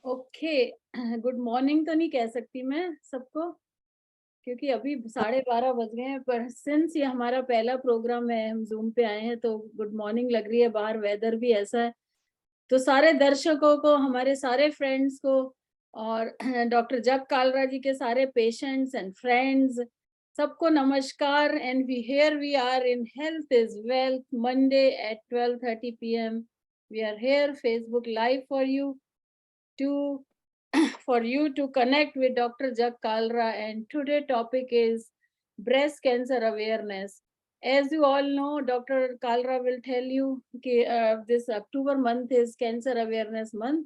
Okay good morning तो नहीं कह सकती मैं सबको, क्योंकि अभी 12:30 बज गए हैं, पर सिंस ये हमारा पहला प्रोग्राम है, हम जूम पे आए हैं, तो गुड मॉर्निंग लग रही है। बाहर वेदर भी ऐसा है, तो सारे दर्शकों को, हमारे सारे फ्रेंड्स को, और डॉक्टर जग कालरा जी के सारे पेशेंट्स एंड फ्रेंड्स, सबको नमस्कार। And we are in health is wealth Monday at 12:30 PM। We are here Facebook live for you to for you to connect with Dr. Jag Kalra, and today topic is breast cancer awareness. As you all know, Dr. Kalra will tell you this October month is Cancer Awareness Month,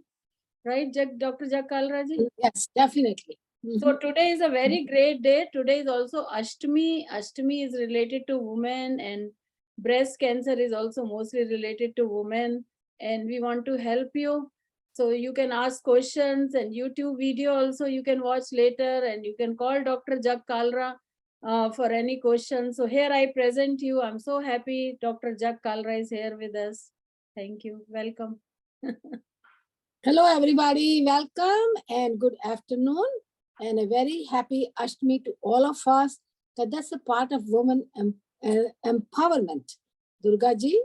right, Dr. Jag Kalra ji? Yes, definitely. So today is a very great day. Today is also Ashtami. Ashtami is related to women, and breast cancer is also mostly related to women. And we want to help you. So you can ask questions, and YouTube video also you can watch later, and you can call Dr. Jag Kalra for any questions. So here I present you. I'm so happy Dr. Jag Kalra is here with us. Thank you. Welcome. Hello, everybody. Welcome and good afternoon. And a very happy Ashtami to all of us. That that's a part of women empowerment. Durga ji,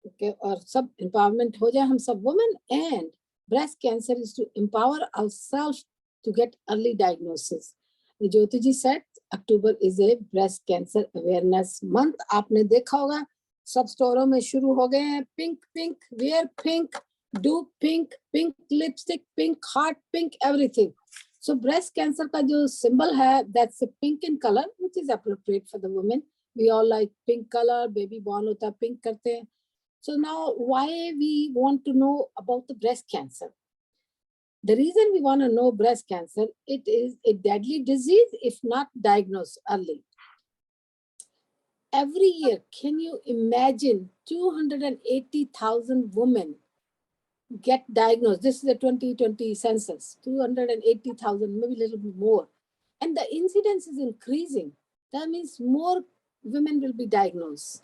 okay, or sub empowerment ho jaye hum sab women, and breast cancer is to empower ourselves to get early diagnosis. Jyoti ji said October is a breast cancer awareness month. आपने देखा होगा सब स्टोरों में शुरू हो गए हैं pink pink wear pink do pink, pink lipstick, pink heart, pink everything. So breast cancer का जो symbol है, that's a pink in color, which is appropriate for the women. We all like pink color, baby born होता है pink करते हैं. So now why we want to know about the breast cancer? The reason we want to know breast cancer, it is a deadly disease if not diagnosed early. Every year, can you imagine 280,000 women get diagnosed? This is the 2020 census, 280,000, maybe a little bit more. And the incidence is increasing. That means more women will be diagnosed.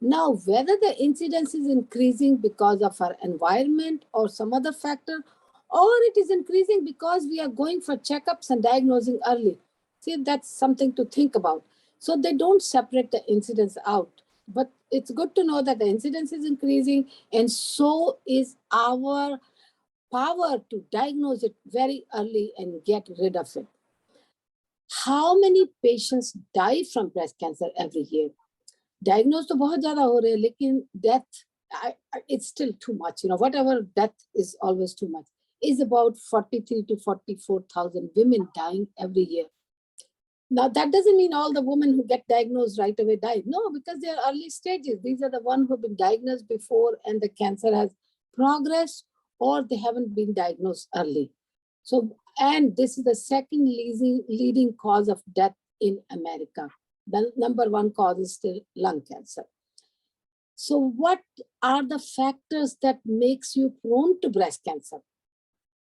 Now, whether the incidence is increasing because of our environment or some other factor, or it is increasing because we are going for checkups and diagnosing early. See, that's something to think about. So they don't separate the incidence out. But it's good to know that the incidence is increasing, and so is our power to diagnose it very early and get rid of it. How many patients die from breast cancer every year? Diagnosed to बहुत ज़्यादा हो रहे हैं, लेकिन death, it's still too much. Whatever death is always too much. Is about 43 to 44,000 women dying every year. Now, that doesn't mean all the women who get diagnosed right away die. No, because they are early stages. These are the ones who have been diagnosed before and the cancer has progressed, or they haven't been diagnosed early. So, and this is the second leading cause of death in America. The number one cause is still lung cancer. So what are the factors that makes you prone to breast cancer?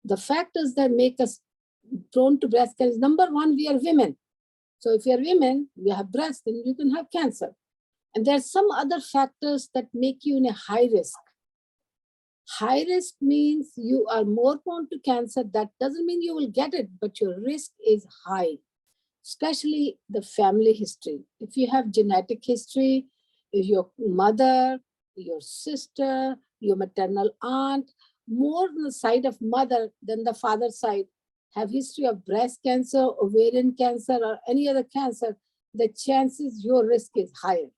The factors that make us prone to breast cancer is, number one, we are women. So if you're women, you have breast, then you can have cancer. And there's some other factors that make you in a high risk. High risk means you are more prone to cancer. That doesn't mean you will get it, but your risk is high, especially the family history. If you have genetic history, if your mother, your sister, your maternal aunt, more on the side of mother than the father side, have history of breast cancer, ovarian cancer, or any other cancer, the chances, your risk is higher.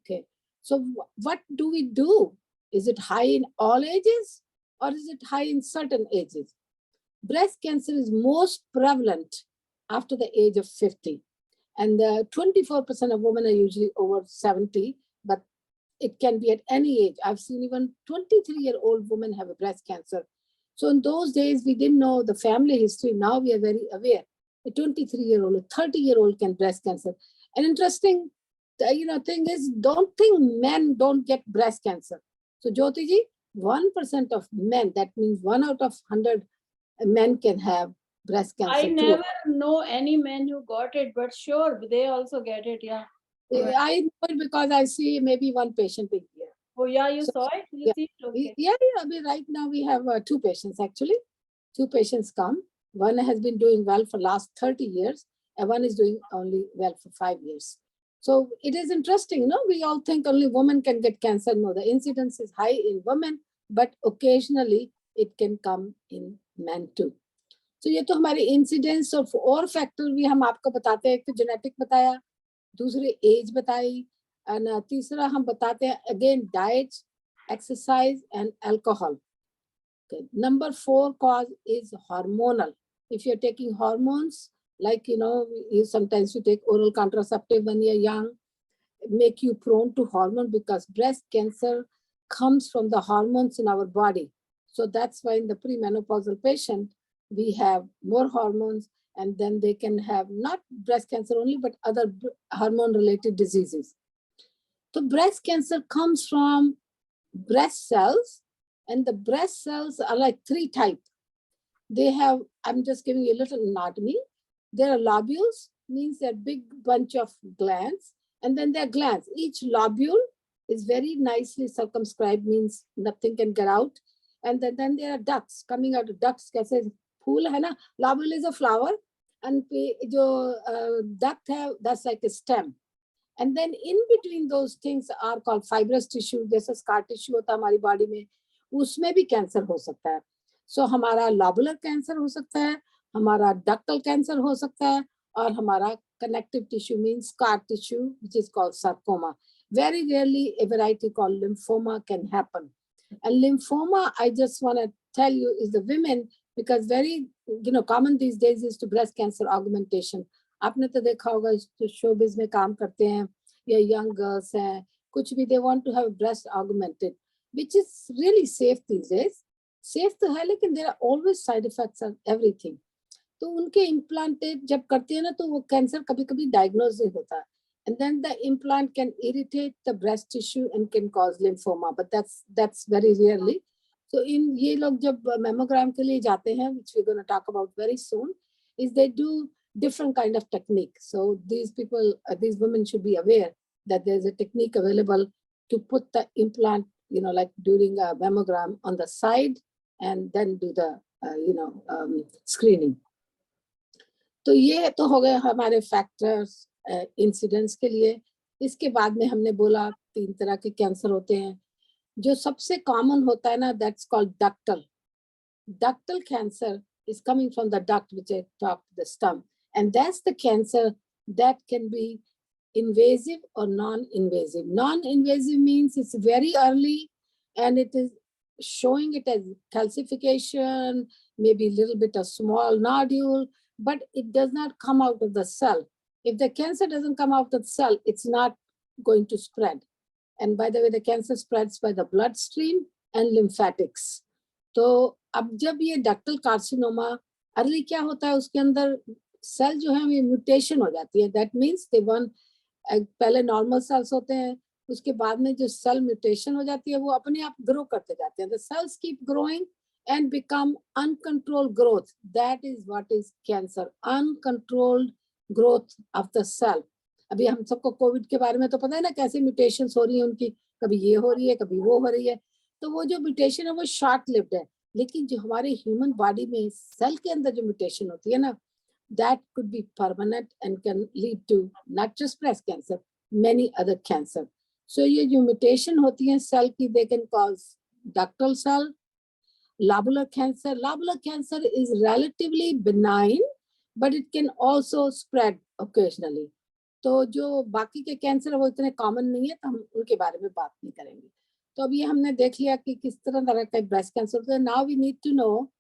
Okay. So what do we do? Is it high in all ages, or is it high in certain ages? Breast cancer is most prevalent after the age of 50. And 24% of women are usually over 70, but it can be at any age. I've seen even 23-year-old women have a breast cancer. So in those days, we didn't know the family history. Now we are very aware. A 23-year-old, a 30-year-old can breast cancer. An interesting thing is, don't think men don't get breast cancer. So Jyoti ji, 1% of men, that means 1 out of 100 men can have breast cancer. I never know any men who got it, but sure, they also get it, yeah. I know it because I see maybe one patient a year. Oh yeah, you saw it? You see it? Okay. Yeah. I mean, right now we have 2 patients actually. 2 patients come. One has been doing well for last 30 years and one is doing only well for 5 years. So it is interesting, no? We all think only women can get cancer. No, the incidence is high in women, but occasionally it can come in men too. So ये तो हमारे incidence और factor भी हम आपको बताते हैं. एक तो जेनेटिक बताया, दूसरे एज बताई, और तीसरा हम बताते हैं again diet, exercise and alcohol. Okay. Number 4 cause is hormonal. If you're taking hormones, like you sometimes you take oral contraceptive when you're young, make you prone to hormone, because breast cancer comes from the hormones in our body. So that's why in the premenopausal patient, we have more hormones, and then they can have not breast cancer only, but other hormone related diseases. So breast cancer comes from breast cells, and the breast cells are like 3 types. They have, I'm just giving you a little anatomy. There are lobules, means they're big bunch of glands, and then there are glands. Each lobule is very nicely circumscribed, means nothing can get out. And then there are ducts coming out. Ducts कैसे फूल है ना? Lobule is a flower, and जो duct है, that's like a stem. And then in between those things are called fibrous tissue, जैसे scar tissue होता है हमारी body में, उसमें भी कैंसर हो सकता है. सो हमारा लॉबुलर कैंसर हो सकता है, हमारा डक्टल कैंसर हो सकता है, और हमारा connective tissue means scar tissue which is called sarcoma. Very rarely a variety called lymphoma can happen. And lymphoma, I just want to tell you, is the women, because very common these days is to breast cancer augmentation. आपने तो देखा होगा जो showbiz में काम करते हैं या यंग गर्ल्स हैं, कुछ भी, they want to have breast augmented, which is really safe these days. Safe तो है, लेकिन there are always side effects of everything. तो उनके इम्प्लांटेड जब करते हैं ना, तो वो कैंसर कभी कभी डायग्नोज नहीं होता, and then the implant can irritate the breast tissue and can cause lymphoma, but that's very rarely. तो इन ये लोग जब मेमोग्राम के लिए जाते हैं, which we gonna talk about very soon, is they do different kind of technique. So these people, these women should be aware that there's a technique available to put the implant, like during a mammogram on the side, and then do the screening. तो ये तो हो गए हमारे factors incidents के लिए. इसके बाद में हमने बोला 3 तरह के कैंसर होते हैं. जो सबसे कॉमन होता है ना, that's called ductal. Ductal cancer is coming from the duct which I talked, the stump, and that's the cancer that can be invasive or non-invasive. Non-invasive means it's very early and it is showing it as calcification, maybe a little bit of small nodule, but it does not come out of the cell. If the cancer doesn't come out of the cell, it's not going to spread. And by the way, the cancer spreads by the bloodstream and lymphatics. तो अब जब ये ductal carcinoma early क्या होता है, उसके अंदर cell जो है ये म्यूटेशन हो जाती है. दैट मीन्स दे वन, पहले नॉर्मल सेल्स होते हैं, उसके बाद में जो सेल म्यूटेशन हो जाती है वो अपने आप ग्रो करते जाते हैं. The cells keep growing and become uncontrolled growth. That is what is cancer, uncontrolled growth of the cell. अभी हम सबको कोविड के बारे में तो पता है ना, कैसे म्यूटेशंस हो रही है उनकी, कभी ये हो रही है, कभी वो हो रही है. तो वो जो म्यूटेशन है वो शॉर्ट लिव्ड है, लेकिन जो हमारे ह्यूमन बॉडी में सेल के अंदर जो म्यूटेशन होती है ना, that could be permanent and can lead to not just breast cancer, many other cancer. So ये जो म्यूटेशन होती है सेल की, they can cause ductal cell, lobular cancer. Lobular cancer is relatively benign, but it can also spread occasionally. तो जो बाकी के cancer वो इतने कॉमन नहीं है, तो हम उनके बारे में बात नहीं करेंगे. तो अभी हमने देख लिया कि किस तरह का ब्रेस्ट कैंसर होता है. Now we need to know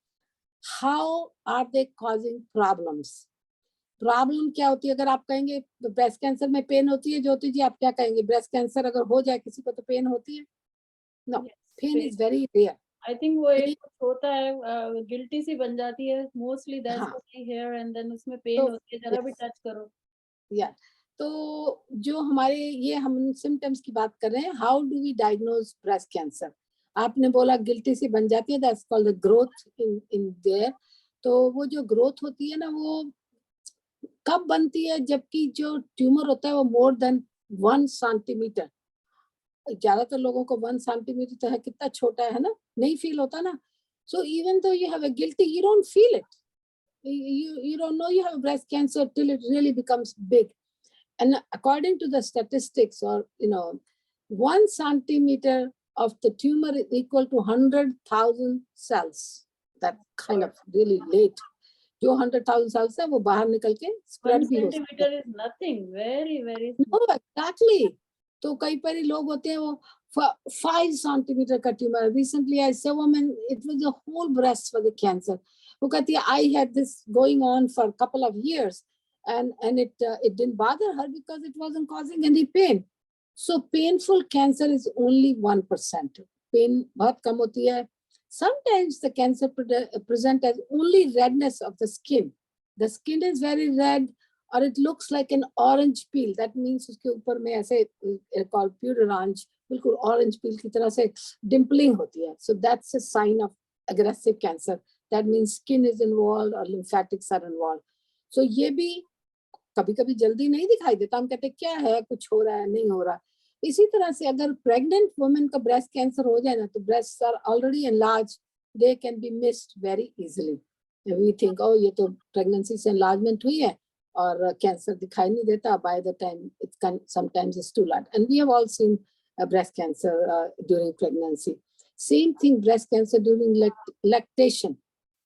how are they causing problems. Problem क्या होती है? अगर आप कहेंगे ब्रेस्ट कैंसर में पेन होती है, ज्योति जी आप क्या कहेंगे? ब्रेस्ट कैंसर अगर हो जाए किसी को तो पेन होती है? No, pain is very rare. I think वो एक होता है, गिल्टी सी बन जाती है mostly, that's what I hear, and then उसमें पेन होती है, जरा भी टच करो. या तो जो हमारे ये हम सिम्टम्स की बात कर रहे हैं, how do we diagnose breast cancer. आपने बोला गिल्टी सी बन जाती है, that's called the growth in there. तो वो जो ग्रोथ होती है ना, वो कब बनती है? जबकि जो ट्यूमर होता है वो मोर देन 1 सेंटीमीटर, ज्यादातर लोगों को 1 सेंटीमीटर तो है, कितना छोटा है ना, नहीं फील होता ना. So even though you have a guilty, you don't feel it. You don't know you have breast cancer till it really becomes big. And according to the statistics, or 1 centimeter of the tumor is equal to 100,000 cells. That kind of really late. जो 100,000 cells है वो बाहर निकल के spread 1 भी हो सकता है. centimeter is nothing, very, very No, small. exactly. तो कई बार लोग होते हैं वो 5 centimeter का tumor. Recently I saw a woman, it was the whole breast for the cancer. वो कहती है I had this going on for a couple of years and it didn't bother her because it wasn't causing any pain. So painful cancer is only 1%. Pain बहुत कम होती है. Sometimes the cancer present as only redness of the skin. The skin is very red or it looks like an orange peel. That means उसके ऊपर में ऐसे called pure orange, बिल्कुल orange peel की तरह से dimpling होती है. So that's a sign of aggressive cancer. That means skin is involved or lymphatics are involved. So ये भी कभी-कभी जल्दी नहीं दिखाई देता. हम कहते क्या है, कुछ हो रहा है, नहीं हो रहा. इसी तरह से अगर प्रेग्नेंट वुमेन का ब्रेस्ट कैंसर हो जाए ना, तो breast are already enlarge, they can be missed very easily. We think oh ये तो प्रेगनेंसी से एनलार्जमेंट हुई है और कैंसर दिखाई नहीं देता. By the time it can sometimes it's too late. And we have all seen breast cancer during pregnancy. Same thing, breast cancer during lactation.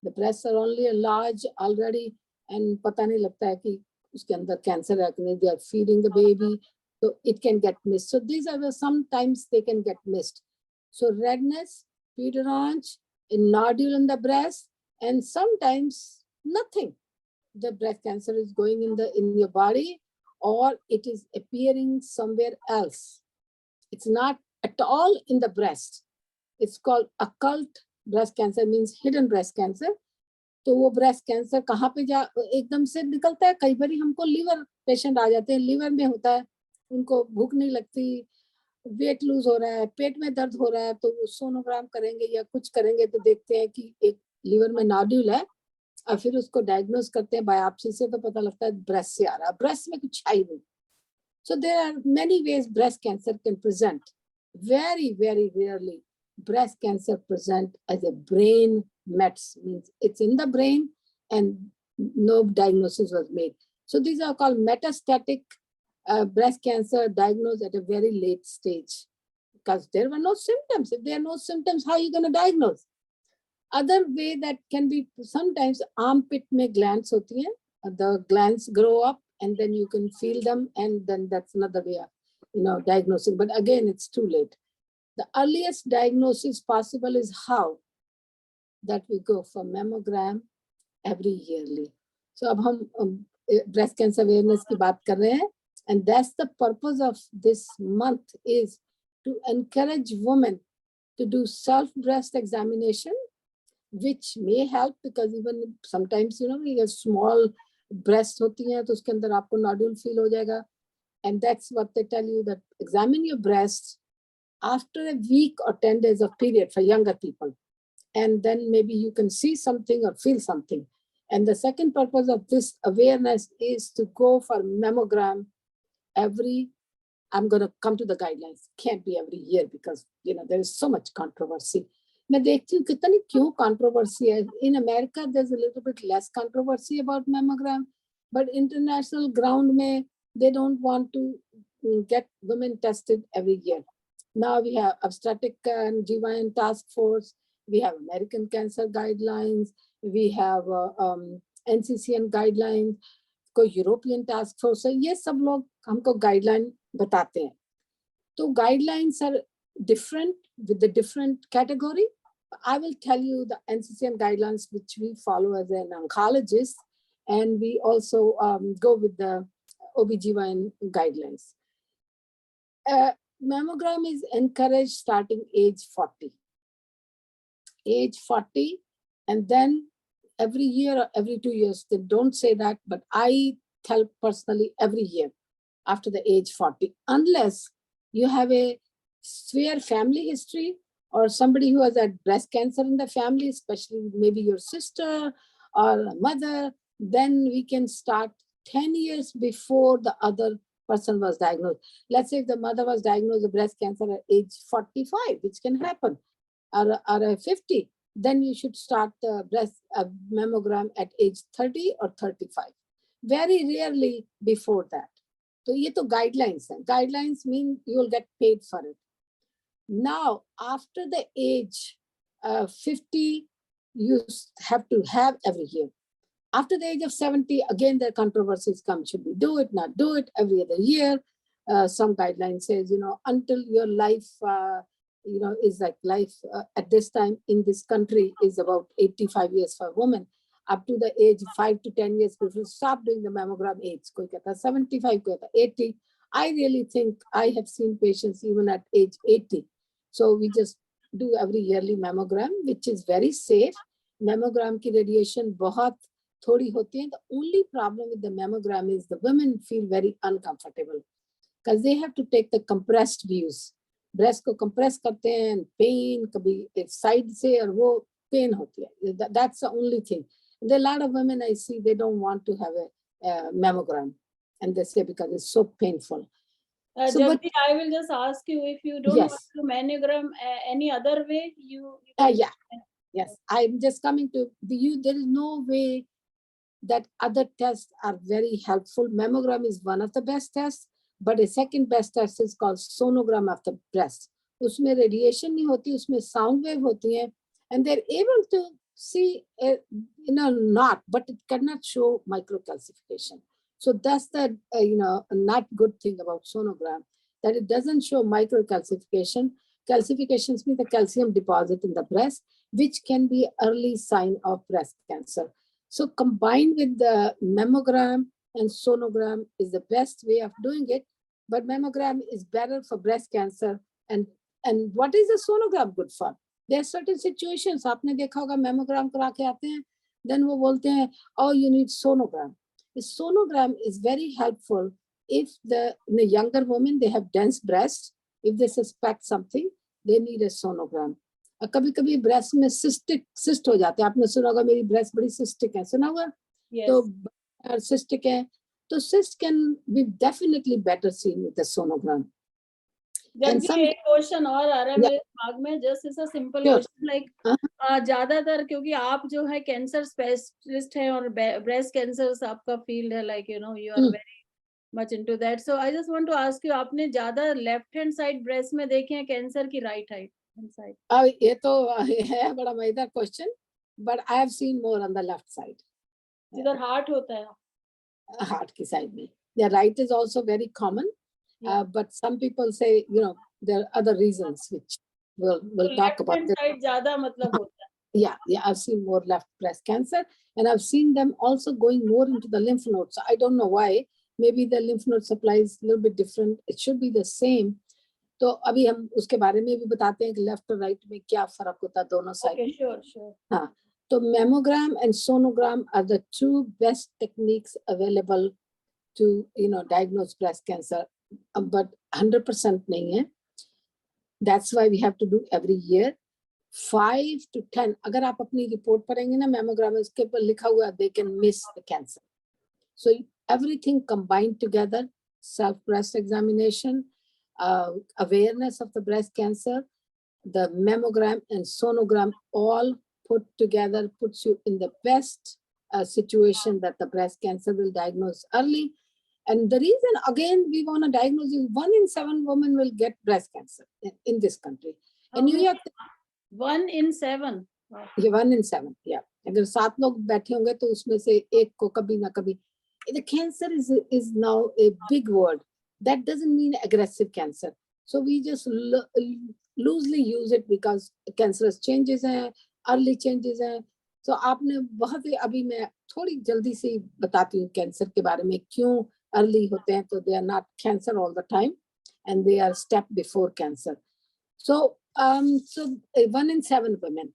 The breasts are only large already and पता नहीं लगता है कि उसके अंदर cancer है कि नहीं. They are feeding the baby. So it can get missed. So these are the sometimes they can get missed. So redness, pure orange, a nodule in the breast, and sometimes nothing. The breast cancer is going in your body, or it is appearing somewhere else. It's not at all in the breast. It's called occult breast cancer, means hidden breast cancer. तो वो breast cancer कहाँ पे एकदम से निकलता है. कई बार हमको लीवर पेशेंट आ जाते हैं, लीवर में होता है, उनको भूख नहीं लगती, वेट लूज हो रहा है, पेट में दर्द हो रहा है, तो वो सोनोग्राम करेंगे या कुछ करेंगे तो देखते हैं कि एक लीवर में नोड्यूल है और फिर उसको डायग्नोज करते हैं बायोप्सी से, तो पता लगता है ब्रेस्ट से आ रहा है. ब्रेस्ट में कुछ है ही नहीं. So there are many ways breast cancer can present. Very, very rarely breast cancer present as a brain mets, means it's in the brain and no diagnosis was made. So these are called metastatic breast cancer diagnosed at a very late stage because there were no symptoms. If there are no symptoms, how are you going to diagnose? Other way that can be sometimes armpit mein glands hoti hain. The glands grow up and then you can feel them, and then that's another way of diagnosing. But again, it's too late. The earliest diagnosis possible is how that we go for mammogram every yearly. So अब हम breast cancer awareness की बात कर रहे हैं, and that's the purpose of this month, is to encourage women to do self breast examination, which may help because even sometimes we have small breast होती हैं तो उसके अंदर आपको nodule feel हो जाएगा. And that's what they tell you, that examine your breast after a week or 10 days of period for younger people. And then maybe you can see something or feel something. And the second purpose of this awareness is to go for mammogram I'm going to come to the guidelines. Can't be every year because, there is so much controversy. मैं देखती हूँ कितनी क्यों controversy है. In America, there's a little bit less controversy about mammogram, but international ground में they don't want to get women tested every year. Now we have obstetric and GYN task force. We have American cancer guidelines. We have NCCN guidelines. कोई European task force है. ये सब लोग हमको guideline बताते हैं. तो guidelines are different with the different category. I will tell you the NCCN guidelines which we follow as an oncologist, and we also go with the OBGYN guidelines. Mammogram is encouraged starting age 40. Age 40, and then every year or every 2 years. They don't say that, but I tell personally every year after the age 40, unless you have a severe family history or somebody who has had breast cancer in the family, especially maybe your sister or a mother, then we can start 10 years before the other person was diagnosed. Let's say if the mother was diagnosed with breast cancer at age 45, which can happen, or 50, then you should start the breast mammogram at age 30 or 35. Very rarely before that. So ये तो guidelines हैं. Guidelines mean you will get paid for it. Now, after the age 50, you have to have every year. After the age of 70, again, the controversies come. Should we do it, not do it, every other year? Some guidelines says, until your life, is like life at this time in this country is about 85 years for women. Up to the age 5 to 10 years, people stop doing the mammogram age. Koi kehta 75, koi kehta 80. I really think I have seen patients even at age 80. So we just do every yearly mammogram, which is very safe. Mammogram ki radiation बहुत थोड़ी होती है. The only problem with the mammogram is the women feel very uncomfortable because they have to take the compressed views. Breast को compress करते हैं and pain कभी एक side से और वो pain होती है. That's the only thing. There are a lot of women I see, they don't want to have a mammogram, and they say because it's so painful. Jagdi, I will just ask you, if you don't Yes. want to mammogram any other way, you Yeah. Yes, I'm just coming to you. There is no way that other tests are very helpful. Mammogram is one of the best tests, but a second best test is called sonogram of the breast. उसमें radiation नहीं होती, उसमें sound wave होती है, and they're able to see a knot, but it cannot show microcalcification. So that's the a not good thing about sonogram, that it doesn't show microcalcification. Calcifications mean the calcium deposit in the breast, which can be early sign of breast cancer. So combined with the mammogram and sonogram is the best way of doing it, but mammogram is better for breast cancer. And what is the sonogram good for? There are certain situations, आपने देखा होगा mammogram करा के आते हैं, then वो बोलते हैं, oh, you need sonogram. The sonogram is very helpful if the younger women, they have dense breasts. If they suspect something, they need a sonogram. कभी कभी ब्रेस्ट में सिस्ट हो जाते हैं. आपने सुना होगा मेरी ब्रेस्ट बड़ी सिस्टिक है, सुना होगा? तो सिस्टिक है, तो cyst can be definitely better seen with the sonogram. जब भी एक क्वेश्चन और आ रहा है मेरे दिमाग में, just is a simple question, like ज्यादातर क्योंकि आप जो है कैंसर स्पेशलिस्ट हैं और ब्रेस्ट कैंसर आपका फील्ड है, like you are very much into that, so I just want to ask you, आपने ज्यादा लेफ्ट हैंड साइड ब्रेस्ट में देखे हैं कैंसर की राइट हैंड साइड? ये तो है बड़ा मजेदार question, but I have seen more on the left side, जिधर हार्ट होता है, हार्ट की साइड में. The right is also very common. But some people say, there are other reasons which we'll talk about. ज़्यादा मतलब होता है. Yeah, I've seen more left breast cancer, and I've seen them also going more into the lymph nodes. So I don't know why. Maybe the lymph node supply is a little bit different. It should be the same. तो अभी हम उसके बारे में भी बताते हैं कि लेफ्ट और राइट में क्या फर्क होता है दोनों साइड. Okay, sure. हाँ, तो mammogram and sonogram are the two best techniques available to diagnose breast cancer. But 100% नहीं है. That's why we have to do every year 5 to 10. अगर आप अपनी रिपोर्ट पढ़ेंगे ना मैमोग्राम, उसके ऊपर लिखा हुआ they can miss the cancer. So everything combined together, self breast examination, awareness of the breast cancer, the mammogram and sonogram all put together puts you in the best situation that the breast cancer will diagnose early. And the reason, again, we want to diagnose is 1 in 7 women will get breast cancer in this country. In New York, 1 in 7. Yeah, 1 in 7. Yeah. अगर 7 लोग बैठे होंगे तो उसमें से एक को कभी ना कभी. The cancer is now a big word. That doesn't mean aggressive cancer. So we just loosely use it because cancerous changes हैं, early changes हैं. So आपने बहुत ही, अभी मैं थोड़ी जल्दी से बताती हूँ कैंसर के बारे में क्यों early होते हैं. तो they are not cancer all the time, and they are step before cancer. So 1 in 7 women,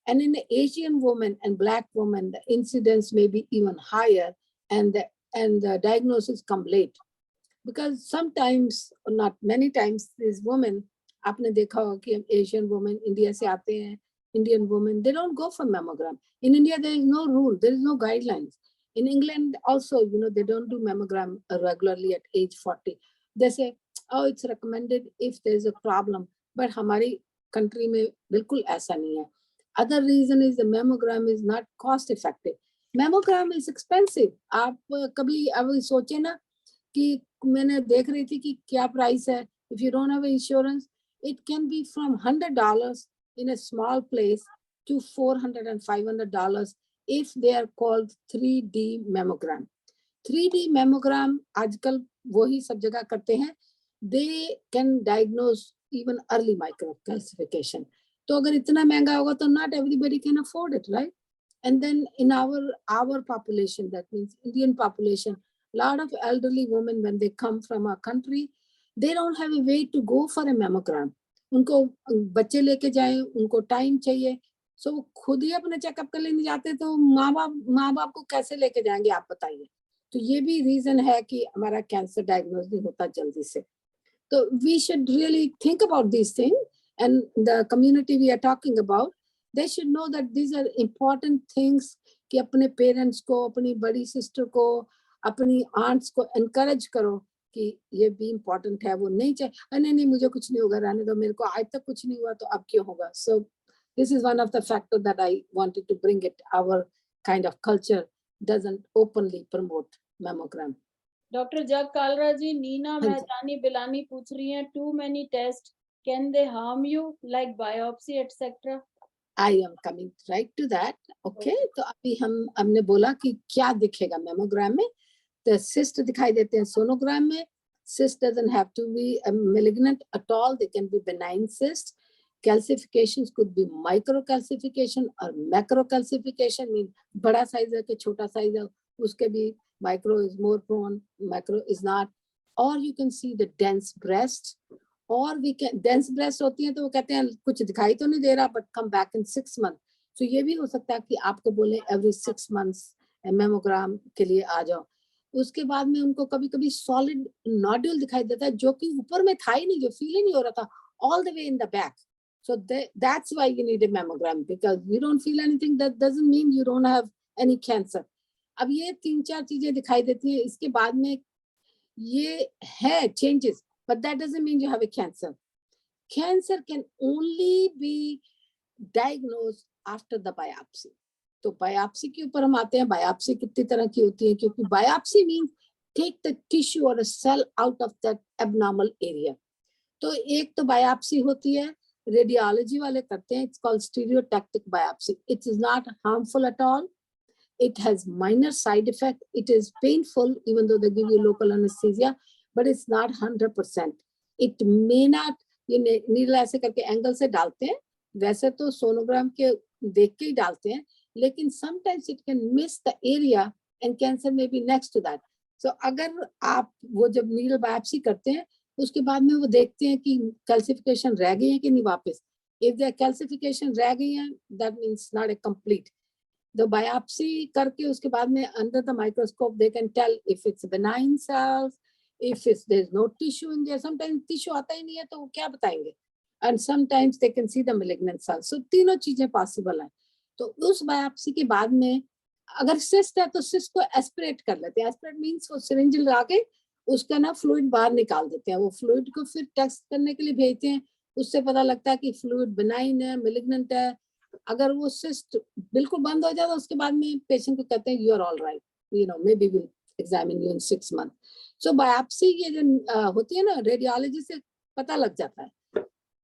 and in the Asian woman and Black woman, the incidence may be even higher, and the diagnosis come late, because sometimes, or not many times, these women, आपने देखा होगा कि Asian women India से आते हैं, Indian women, they don't go for mammogram. In India, there is no rule, there is no guidelines. In England also, they don't do mammogram regularly at age 40. They say, oh, it's recommended if there's a problem. But हमारी country में बिल्कुल ऐसा नहीं है. Other reason is the mammogram is not cost effective. Mammogram is expensive. आप कभी अभी सोचे ना कि मैंने देख रही थी कि क्या प्राइस है. If you don't have insurance, it can be from $100 in a small place to $400 and $500 if they are called 3D mammogram. 3D mammogram आजकल वही सब जगह करते हैं. They can diagnose even early microcalcification. तो अगर इतना महंगा होगा तो not everybody can afford it, right? And then in our population, that means Indian population, a lot of elderly women, when they come from our country, they don't have a way to go for a mammogram. उनको बच्चे लेके जाएं, उनको time चाहिए, सो वो खुद ही अपने checkup कर लेने जाते, तो माँ बाप को कैसे लेके जाएंगे आप बताइए. तो ये भी रीजन है कि हमारा कैंसर डायग्नोज नहीं होता जल्दी से. तो we should really think about these things, and the community we are talking about, they should know that these are important things कि अपने पेरेंट्स को, अपनी बड़ी सिस्टर को, अपनी आंट्स को encourage करो कि ये भी important है. वो नहीं चाहिए नहीं मुझे कुछ नहीं होगा, रहने दो, मेरे को आज तक कुछ नहीं हुआ तो अब क्यों होगा. So this is one of the factors that I wanted to bring it. Our kind of culture doesn't openly promote mammogram. Doctor Jag Kalra ji, Neena Mehtani Bilani पूछ रही हैं, too many tests, can they harm you like biopsy etc? I am coming right to that. Okay, तो अभी हमने बोला कि क्या दिखेगा मैमोग्राम में. The cyst दिखाई देते हैं सोनोग्राम में. Cyst doesn't have to be malignant at all. They can be benign cysts. Calcifications could be microcalcification or macrocalcification, mean बड़ा साइज है कि छोटा साइज है, उसके भी micro is more prone, macro is not. Or you can see the dense breast, or we can dense breast होती है तो वो कहते हैं कुछ दिखाई तो नहीं दे रहा but come back in 6 months. So ये भी हो सकता है कि आपको बोले every 6 months मैमोग्राम के लिए आ जाओ. उसके बाद में उनको कभी कभी सॉलिड नोड्यूल दिखाई देता है जो कि ऊपर में था ही नहीं, जो फील ही नहीं हो रहा था, all the way in the back. So that's why you need a mammogram, because you don't feel anything. That doesn't mean you don't have any cancer. अब ये 3-4 चीजें दिखाई देती हैं. इसके बाद में ये है changes, but that doesn't mean you have a cancer. Cancer can only be diagnosed after the biopsy. तो बायोप्सी के ऊपर हम आते हैं. बायोप्सी कितनी तरह की होती है, क्योंकि biopsy means take the tissue और a cell out of that abnormal area. तो एक तो बायोप्सी होती है, रेडियोलॉजी वाले करते हैं, it's called stereotactic biopsy. It is not harmful at all. It has minor side effect. It is painful even though they give you local anesthesia, but it's not 100%. It may not, ये needle ऐसे करके angle से डालते हैं, वैसे तो sonogram के देख के ही डालते हैं, लेकिन sometimes it can miss the area and cancer may be next to that. So अगर आप वो जब नीडल बायोप्सी करते हैं उसके बाद में वो देखते हैं कि कैल्सिफिकेशन रह गई है कि नहीं वापस. If the calcification रह गई है, that means not a complete. The biopsy करके उसके बाद में under the microscope they can tell if it's benign cells, if there's no tissue in there. Sometimes tissue आता ही नहीं है तो वो क्या बताएंगे. And sometimes they can see the malignant cells. So तीनों चीजें possible हैं. तो उस biopsy के बाद में अगर cyst है तो cyst को aspirate कर लेते हैं. Aspirate means वो syringe लगा के उसका ना fluid बाहर निकाल देते हैं. वो fluid को फिर test करने के लिए भेजते हैं. उससे पता लगता है कि fluid benign है, malignant है. अगर वो सिस्ट बिल्कुल बंद हो जाता है उसके बाद में पेशेंट को कहते हैं you are all right, you know, maybe will examine you in 6 months. So biopsy ये जो होती है ना, रेडियोलॉजी से पता लग जाता है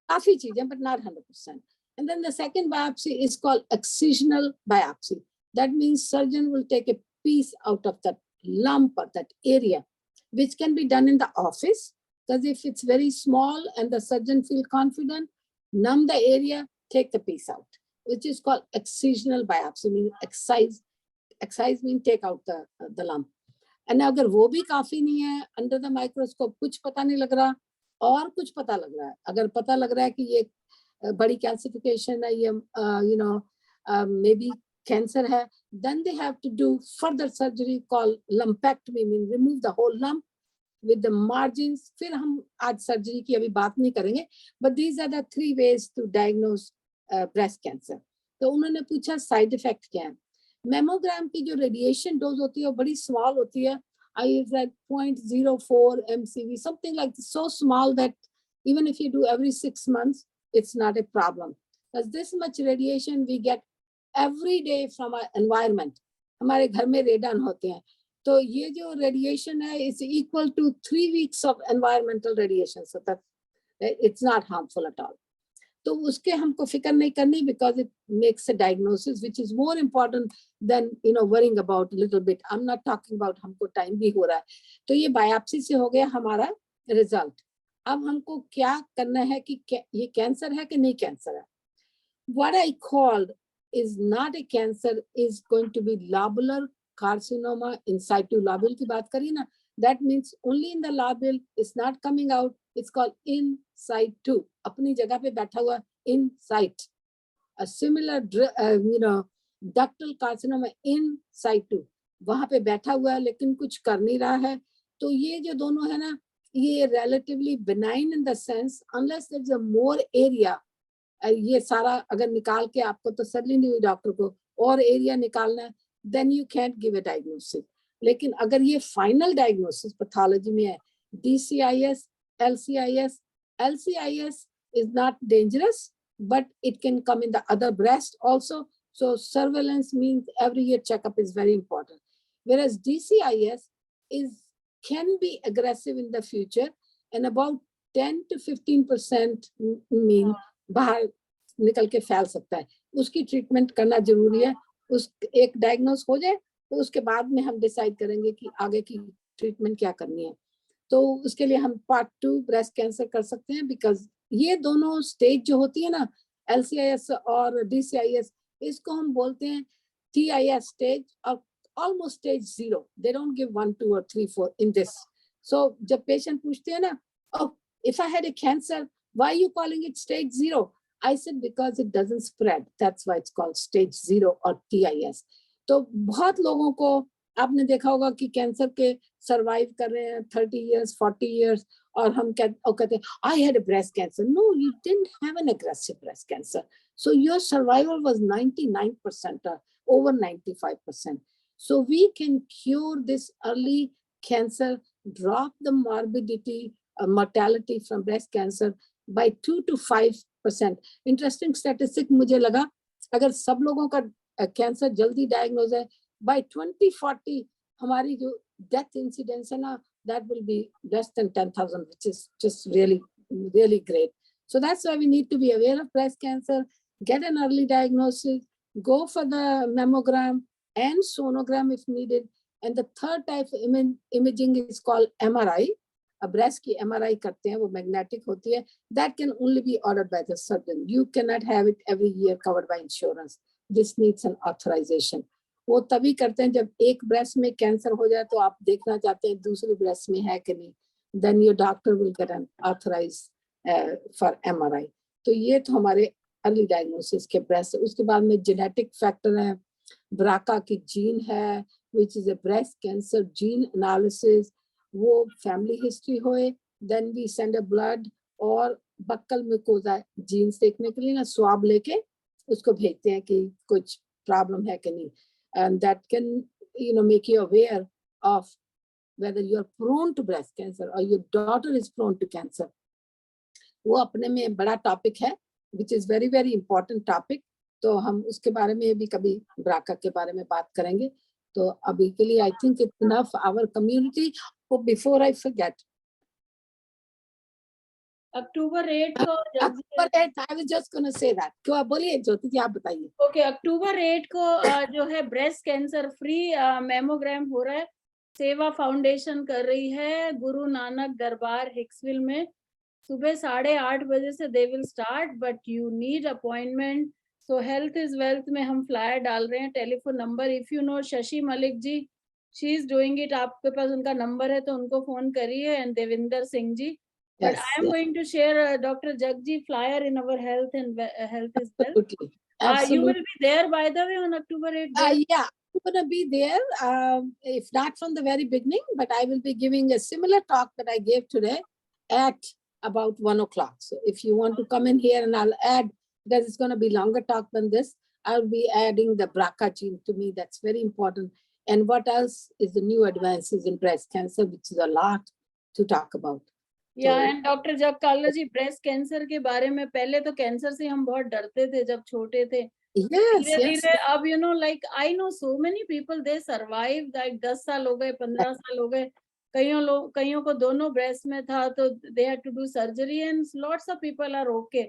काफी चीजें, but not 100%. And then the second biopsy is called excisional biopsy. That means surgeon will take a piece out of that lump or that area, which can be done in the office, because if it's very small and the surgeon feel confident, numb the area, take the piece out, which is called excisional biopsy. Mean excise mean take out the lump. And अगर वो भी काफी नहीं है, under the microscope कुछ पता नहीं लग रहा और कुछ पता लग रहा है, अगर पता लग रहा है कि ये बड़ी calcification है, ये you know maybe cancer है, then they have to do further surgery called lumpectomy, mean remove the whole lump with the margins. फिर हम आज सर्जरी की अभी बात नहीं करेंगे, but these are the 3 ways to diagnose breast cancer. तो उन्होंने पूछा साइड इफेक्ट क्या है. मेमोग्राम की जो रेडिएशन डोज होती है वो बड़ी स्मॉल होती है. I is like 0.04 MCV, something like this, so small that even if you do every 6 months, it's not a problem. because this much radiation we get every day from our environment. हमारे घर में radiation होते हैं, तो ये जो radiation है is equal to 3 weeks of environmental radiation, so that it's not harmful at all. तो उसके हमको फिक्र नहीं करनी, because it makes a diagnosis which is more important than worrying about a little bit. I'm not talking about हमको time भी हो रहा है. तो ये बायोप्सी से हो गया हमारा रिजल्ट. अब हमको क्या करना है कि ये कैंसर है कि नहीं कैंसर है. What I called is not a cancer, is going to be lobular carcinoma in situ. Lobule की बात करी ना, that means only in the lobule, it's not coming out, it's called in situ. अपनी जगह पे बैठा हुआ in situ. A similar ductal carcinoma in situ, वहां पे बैठा हुआ है लेकिन कुछ कर नहीं रहा है. तो ये जो दोनों है ना, ये relatively benign in the sense, unless there's a more area. ये सारा अगर निकाल के आपको तसल्ली नहीं हुई डॉक्टर को, और एरिया निकालना है, then you can't give a diagnosis. लेकिन अगर ये फाइनल डायग्नोसिस पैथोलॉजी में है, DCIS, LCIS is not dangerous, but it can come in the other breast also. So surveillance means every year checkup is very important. Whereas DCIS can be aggressive in the future, and about 10 to 15% mean बाहर निकल के फैल सकता है. उसकी treatment करना जरूरी है. उस एक डायग्नोस हो जाए तो उसके बाद में हम डिसाइड करेंगे कि आगे की ट्रीटमेंट क्या करनी है. तो उसके लिए हम पार्ट 2 ब्रेस्ट कैंसर कर सकते हैं, बिकॉज ये दोनों स्टेज जो होती है ना, LCIS और DCIS, इसको हम बोलते हैं TIS स्टेज और almost stage 0. They don't give 1, 2 और 3, 4 इन दिस. सो जब पेशेंट पूछते हैं ना, if I had a cancer, why are you calling it stage 0? I said, because it doesn't spread. That's why it's called stage 0 or TIS. तो बहुत लोगों को आपने देखा होगा कि कैंसर के सर्वाइव कर रहे हैं 30 years, 40 years, और हम कहते हैं, I had a breast cancer. No, you didn't have an aggressive breast cancer. So your survival was 99% or over 95%. So we can cure this early cancer, drop the morbidity, mortality from breast cancer by 2 to 5%. Interesting statistic मुझे लगा, अगर सब लोगों का cancer जल्दी diagnose है, by 2040 हमारी जो डेथ इंसिडेंस है ना, that will be less than 10,000, which is just really, really great. So that's why we need to be aware of breast cancer, get an early diagnosis, go for the mammogram and sonogram if needed. And the third type of imaging is called MRI. Breast की MRI करते हैं, वो magnetic होती है. That can only be ordered by the surgeon. You cannot have it every year covered by insurance. This needs an authorization. वो तभी करते हैं जब एक ब्रेस्ट में कैंसर हो जाए तो आप देखना चाहते हैं दूसरी ब्रेस्ट में है कि नहीं. Then your doctor will get an authorized for MRI. तो ये तो हमारे अर्ली डायग्नोसिस के ब्रेस्ट. उसके बाद में जेनेटिक फैक्टर है, ब्राका की जीन है, which is a breast cancer gene analysis. वो फैमिली हिस्ट्री होए, then we send a blood और बक्कल म्यूकोजा जीन्स देखने के लिए ना स्वाब लेके उसको भेजते हैं कि कुछ प्रॉब्लम है कि नहीं. And that can make you aware of whether you are prone to breast cancer or your daughter is prone to cancer. वो अपने में बड़ा टॉपिक है, which is very very important topic. तो हम उसके बारे में भी कभी ब्राका के बारे में बात करेंगे. तो अभी के लिए I think it's enough our community. Oh, before I forget, अक्टूबर 8 को October 8th, I was just going to say that. क्यों आप बोलिए ज्योति जी, आप बताइए. ओके, अक्टूबर 8 को जो है ब्रेस्ट कैंसर फ्री मेमोग्राम हो रहा है. सेवा फाउंडेशन कर रही है गुरु नानक दरबार हिक्सविल में. सुबह 8:30 बजे से they will start, but you need appointment. So health is wealth में हम फ्लायर डाल रहे हैं. Telephone number, if you know Shashi Malik ji, she is doing it, आपके पास उनका नंबर है तो उनको फोन करिए. And Devinder Singh ji. But I am going to share Dr. Jagji flyer in our health and health is well. Absolutely. You will be there, by the way, on October 8th. Yeah, I'm going to be there. If not from the very beginning, but I will be giving a similar talk that I gave today at about 1 o'clock. So if you want to come in here, and I'll add, because it's going to be longer talk than this, I'll be adding the BRCA gene. To me, that's very important. And what else is the new advances in breast cancer, which is a lot to talk about. या and doctor Jag Kalra ji, breast cancer के बारे में पहले तो cancer से हम बहुत डरते थे जब छोटे थे, yes, धीरे yes, धीरे अब you know like I know so many people they survive, like 10 साल हो गए, 15 साल हो गए, कईयों को दोनों ब्रेस्ट में था तो they had to do surgery and lots of people are okay.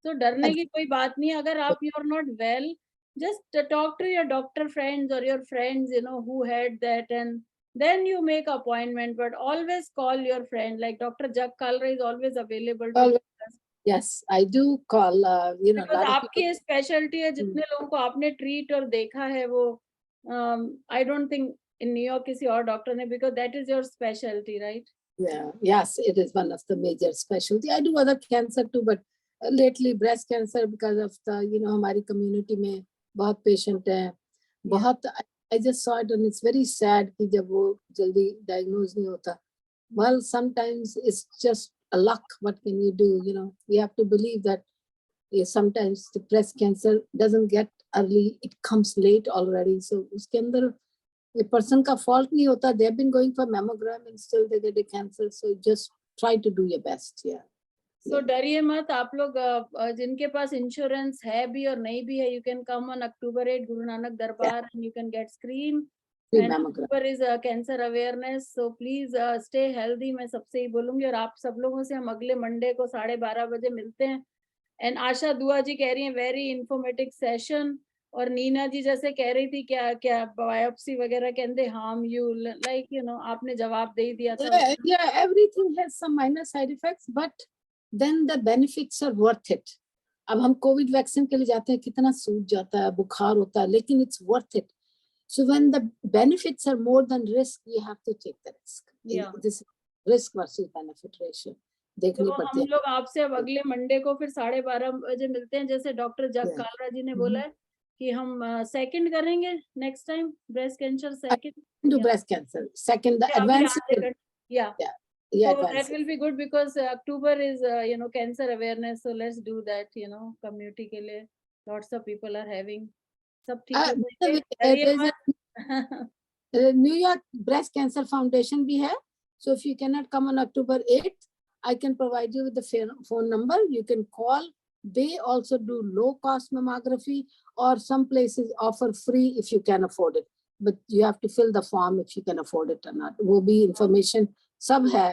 तो डरने की कोई बात नहीं है। अगर आप you are not well, just talk to your doctor friends or your friends, you know, who had that, and then you make appointment, but always call your friend. Like Dr. Jag Kalra is always available to always, discuss. yes, I do call, you know, a Because lot of आपकी people. Speciality है, जितने लोगों को आपने treat और देखा है वो I don't think in New York किसी और डॉक्टर ने, because that is your speciality, right? Yeah, yes, it is one of the major specialty. I do other cancer too, but lately breast cancer because of the, you know, हमारी community में बहुत patient हैं, बहुत, I just saw it and it's very sad कि जब वो जल्दी diagnose नहीं होता. Well, sometimes it's just a luck. What can you do? You know, we have to believe that sometimes the breast cancer doesn't get early, it comes late already. So उसके अंदर a person का fault नहीं होता. They have been going for mammogram and still they get a cancer. So just try to do your best. Yeah. So डरिए मत आप लोग, जिनके पास इंश्योरेंस है भी और नहीं भी है, you can come on October 8 Guru Nanak दरबार and you can get screened. And October is cancer awareness, so please stay healthy. मैं सबसे ही बोलूंगी, और आप सब लोगों से हम अगले मंडे को 12:30 बजे मिलते हैं। एंड आशा दुआ जी कह रही हैं वेरी इंफॉर्मेटिव सेशन, और नीना जी जैसे कह रही थी क्या क्या बायोप्सी वगैरह can they harm you, like you know आपने जवाब दे ही दिया था। Yeah, everything has some minor side effects, but then the benefits are worth it. अब हम कोविड वैक्सीन के लिए जाते हैं, कितना सूज जाता है, बुखार होता है, लेकिन it's worth it. So when the benefits are more than risk, you have to take the risk. Yeah. This risk versus benefit ratio देखनी तो पड़ती हम है। लोग आपसे अब अगले मंडे को फिर 12:30 बजे मिलते हैं, जैसे डॉक्टर जग Yeah. कालरा जी ने बोला है कि हम सेकंड करेंगे next time, breast cancer second Do breast cancer. Second, the अभी advanced. आधे Yeah. yeah. Yeah, So that advanced. will be good because October is you know cancer awareness, so let's do that, you know, community के लिए lots of people are having, सब ठीक हो By the जाएंगे, way, डरिए there's मत। a New York Breast Cancer Foundation भी है. So if you cannot come on October 8th, I can provide you with the phone number. You can call. They also do low cost mammography, or some places offer free if you can afford it. But you have to fill the form if you can afford it or not. वो भी information सब है,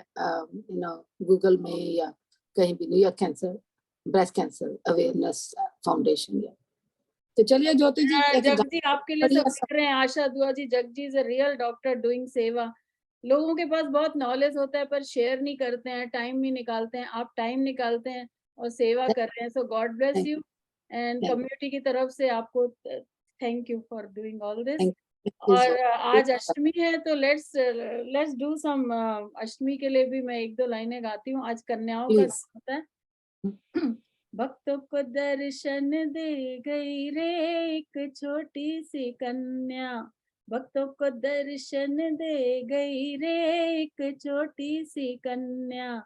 you know, Google में या कहीं भी, New York Cancer Breast Cancer Awareness Foundation. या तो चलिए ज्योति जी, जग जी आपके लिए सब लिख रहे हैं, Asha Dua ji, Jag ji is a real doctor doing seva. लोगों के पास बहुत नॉलेज होता है पर शेयर नहीं करते हैं, टाइम नहीं निकालते हैं, आप टाइम निकालते हैं और सेवा कर रहे हैं, so God bless you. And community की तरफ से आपको thank you for doing all this. और आज अष्टमी है तो लेट्स डू सम, अष्टमी के लिए भी मैं 1-2 लाइनें गाती हूँ। आज कन्याओं का होता है। भक्तों को दर्शन दे गई रे एक छोटी सी कन्या, भक्तों को दर्शन दे गई रे एक छोटी सी कन्या,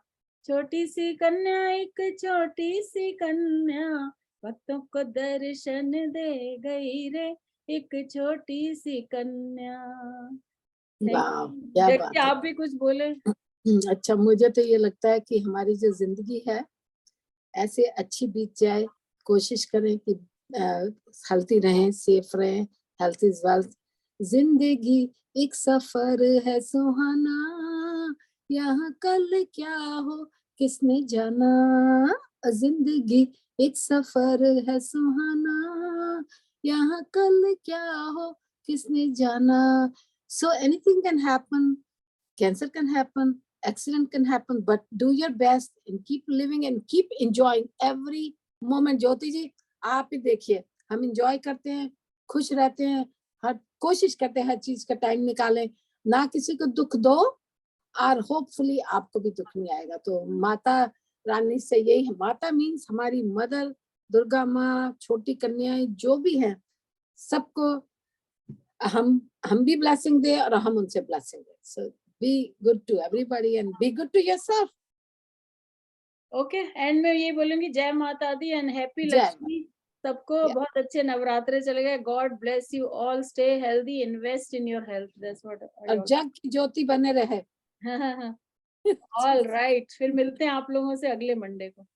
छोटी सी कन्या एक छोटी सी कन्या, भक्तों को दर्शन दे गई रे एक छोटी सी कन्या। क्या बात है। आप भी कुछ बोले। अच्छा, मुझे तो ये लगता है कि हमारी जो जिंदगी है ऐसे अच्छी बीत जाए, कोशिश करें कि हेल्थी रहें, सेफ रहें, हेल्थ इज वेल्थ। जिंदगी एक सफर है सुहाना, यहाँ कल क्या हो किसने जाना, जिंदगी एक सफर है सुहाना, यहाँ कल क्या हो किसने जाना। So anything can happen, cancer can happen, accident can happen, but do your best and keep living and keep enjoying every moment. ज्योति जी आप ही देखिए, हम enjoy करते हैं, खुश रहते हैं, हर कोशिश करते हैं हर चीज का टाइम निकालें, ना किसी को दुख दो, और होपफुली आपको भी दुख नहीं आएगा। तो माता रानी से यही है, माता मीन्स हमारी मदर, दुर्गा माँ, छोटी कन्याएं जो भी हैं, सबको हम भी ब्लेसिंग दे और हम उनसे blessing they. So be good to everybody and be good to yourself. Okay, and मैं ये बोलूंगी जय माता दी एंड हैप्पी लक्ष्मी सबको। बहुत अच्छे नवरात्रे चले गए। God bless you all, stay healthy, invest in your health, that's what. और जग की ज्योति बने रहे। ऑल राइट, फिर मिलते हैं आप लोगों से अगले मंडे को।